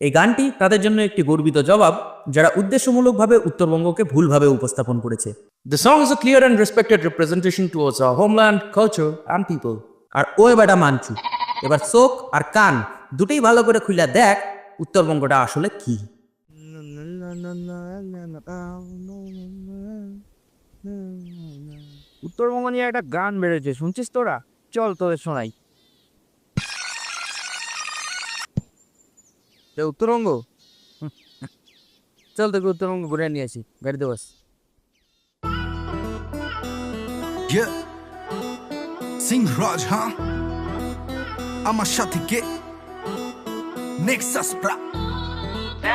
এই গানটি তাদের জন্য একটি গর্বিত জবাব, যারা উদ্দেশ্যমূলকভাবে উত্তরবঙ্গকে ভুলভাবে উপস্থাপন করেছে। The song is a clear and respected representation towards our homeland, culture and people. আর ওই বেটা মানছু, এবার চোখ আর কান দুটোই ভালো করে খুলে দেখ উত্তরবঙ্গটা আসলে কি। উত্তরবঙ্গ নিয়ে একটা গান বেরোচ্ছে, শুনছিস তোরা? চল তোদের শোনাই। উত্তরবঙ্গ, চল তোকে উত্তরবঙ্গ ঘুরে নিয়ে আসি, গাড়িতে বস। Yeah, sing Raj, huh? আমার সাথে কে? Nexus, bra.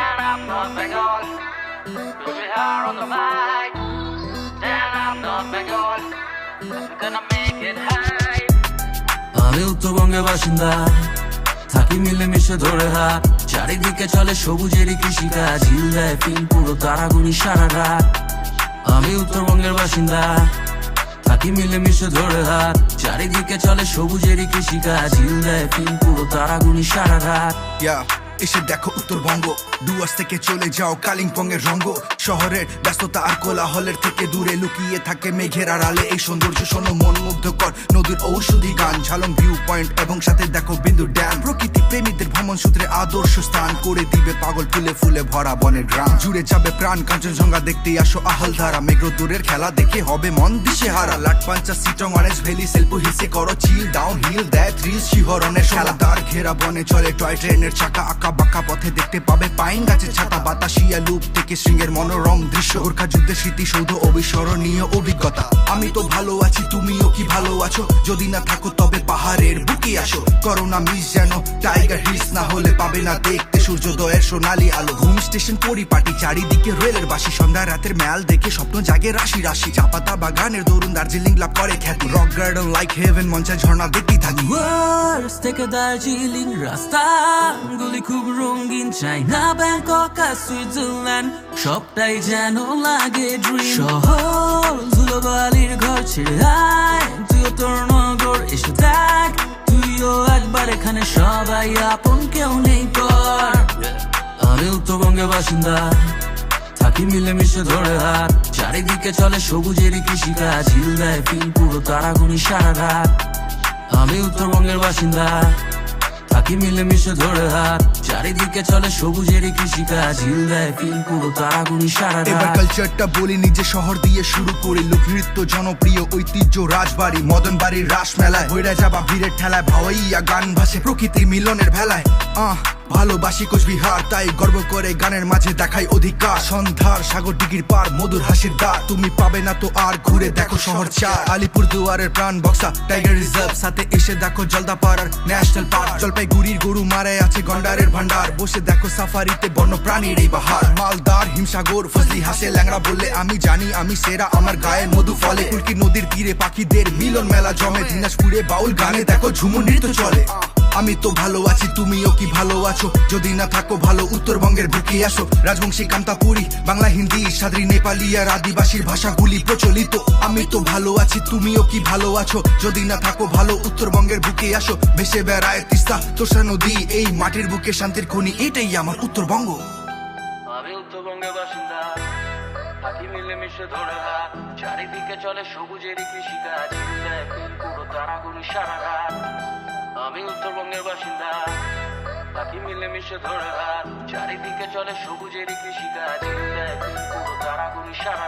And I'm not Bengal. Put your hair on the mic. And I'm not Bengal. I'm gonna make it high. আমি উত্তরবঙ্গের বাসিন্দা, থাকি মিলেমিশে ধরে হাত, চারিদিকে চলে সবুজেরই কৃষিকাজ, ঝিল দেয় পিন পুরো তারাগুনি সারা রাত। আমি উত্তরবঙ্গের বাসিন্দা, থাকি মিলেমিশে ধরে হাত, চারিদিকে চলে সবুজেরই কৃষিকাজ, ঝিল দেয় পিন পুরো তারাগুনি সারা রাত। Yeah. এসে দেখো উত্তরবঙ্গ, ডুয়ার্স থেকে চলে যাও কালিম্পংয়ের রঙ্গ। শহরের ব্যস্ততা আর কোলাহলের থেকে দূরে লুকিয়ে থাকে মেঘের আড়ালে এই সৌন্দর্য। শোনো মন মুগ্ধকর নদীর ঔষধি গান, ঝালং ভিউ পয়েন্ট এবং সাথে দেখো বিন্দু ড্যাম। প্রকৃতি প্রেমীদের ভ্রমণ সূত্রে আদর্শ স্থান করে দিবে পাগল, ফুলে ফুলে ভরা বনের গ্রাম। জুড়ে যাবে প্রাণ কাঞ্চনজঙ্ঘা দেখতে আসো আহলধারা, মেঘদূরের খেলা দেখে হবে মন দিশেহারা। লাটপাঞ্চা, সিটং, অরেঞ্জ ভ্যালি, সেলফু হিলসে করো চিল, ডাউন হিল দেয় থ্রিল, শিহরণের খেলা। তার ঘেরা বনে চলে টয় ট্রেনের চাকা, আঁকা বাঁকা পথে দেখতে পাবে পাইন গাছের ছাতা। বাতাসিয়া লুপ থেকে সিংহের মনোরম দৃশ্য, গোর্খা যুদ্ধের স্মৃতিসৌধ, অবিস্মরণীয় অভিজ্ঞতা। আমি তো ভালো আছি, তুমিও কি ভালো আছো? যদি না থাকো তবে পাহাড়ের বুকে আসো। করোনা মিস যেন টাইগার হিলস, না হলে পাবে না দেখতে সূর্যোদয়ের সোনালি আলো। ঘুম স্টেশন পরিপাটি, চারিদিকে রেলের বাসি, সন্ধ্যা রাতের মেয়াল দেখে স্বপ্ন জাগে রাশি রাশি। চাপাতা বাগানের দরুন দার্জিলিং লাভ করে খ্যাতি, রক গার্ডেন লাইক হেভেন, মঞ্চে ঝর্ণা দেখতেই থাকি। ডুয়ার্স থেকে দার্জিলিং রাস্তা গুলি খুব রঙিন, চাইনা ব্যাংকক আর সুইজারল্যান্ড সবটাই যেন লাগে ড্রিম। শহর ধুলোবালির ঘর ছেড়ে আয়, তুইও তোর নগর এসে দেখ, তুইও একবার এখানে সবাই আপন, কেউ নেই পর। আমি উত্তরবঙ্গের বাসিন্দা, থাকি মিলেমিশে ধরে হাত, চারিদিকে চলে সবুজেরই কৃষিকাজ, ঝিল দেয় পিন পুরো তারাগুনি সারা রাত। আমি উত্তরবঙ্গের বাসিন্দা, থাকি মিলেমিশে ধরে হাত, চারিদিকে চলে সবুজেরই কৃষিকাজ, ঝিল দেয় পিন পুরো তারাগুনি সারা এবার রাত। কালচারটা বলি, নিজে শহর দিয়ে শুরু করি। লোকনৃত্য জনপ্রিয় ঐতিহ্য রাজবাড়ি, মদন বাড়ির রাস মেলায় হইরা যাবা ভিড়ের ঠেলায়, ভাওয়াইয়া গান ভাসে প্রকৃতির মিলনের ভেলায়। ভালোবাসি কোচবিহার, তাই গর্ব করে গানের মাঝে দেখাই অধিকার। সন্ধ্যার সাগর দিঘির পার, মধুর হাসির দ্বার, তুমি পাবে না তো আর, ঘুরে দেখো শহর চার। আলিপুর দুয়ারের প্রাণ বক্সা টাইগার রিজার্ভ, সাথে এসে দেখো জলদাপাড়ার ন্যাশনাল পার্ক। জলপাইগুড়ির গরু মারায় আছে গন্ডারের ভান্ডার, বসে দেখো সাফারিতে বন্য প্রাণীর এই বাহার। মালদার হিমসাগর, ফজলি হাসে ল্যাংড়া বললে আমি জানি আমি সেরা, আমার গায়ের মধু ফলে। কুলকি নদীর তীরে পাখিদের মিলন মেলা জমে, দিনাজপুরে বাউল গানে দেখো ঝুমুর নৃত্য চলে। আমি তো ভালো আছি, তুমিও কি ভালো আছো? যদি না থাকো ভালো উত্তরবঙ্গের বুকে আসো। রাজবংশী, কান্তাপুরি, বাংলা, হিন্দি, সাদ্রি, নেপালি আর আদিবাসীর ভাষাগুলি প্রচলিত। আমি তো ভালো আছি, তুমিও কি ভালো আছো? যদি না থাকো ভালো উত্তরবঙ্গের বুকে আসো। ভেসে বেড়ায় তিস্তা, তোষা নদী, এই মাটির বুকে শান্তির খনি, এটাই আমার উত্তরবঙ্গ। আমি উত্তরবঙ্গের বাসিন্দা, থাকি মিলেমিশে ধরে হাত, চারিদিকে চলে সবুজেরই কৃষিকাজ, ঝিল দেয় পিন পুরো তারাগুনি সারা রাত। আমি উত্তরবঙ্গের বাসিন্দা, থাকি মিলেমিশে ধরে হাত, চারিদিকে চলে সবুজেরই কৃষিকাজ, ঝিল দেয় পিন পুরো তারাগুনি সারা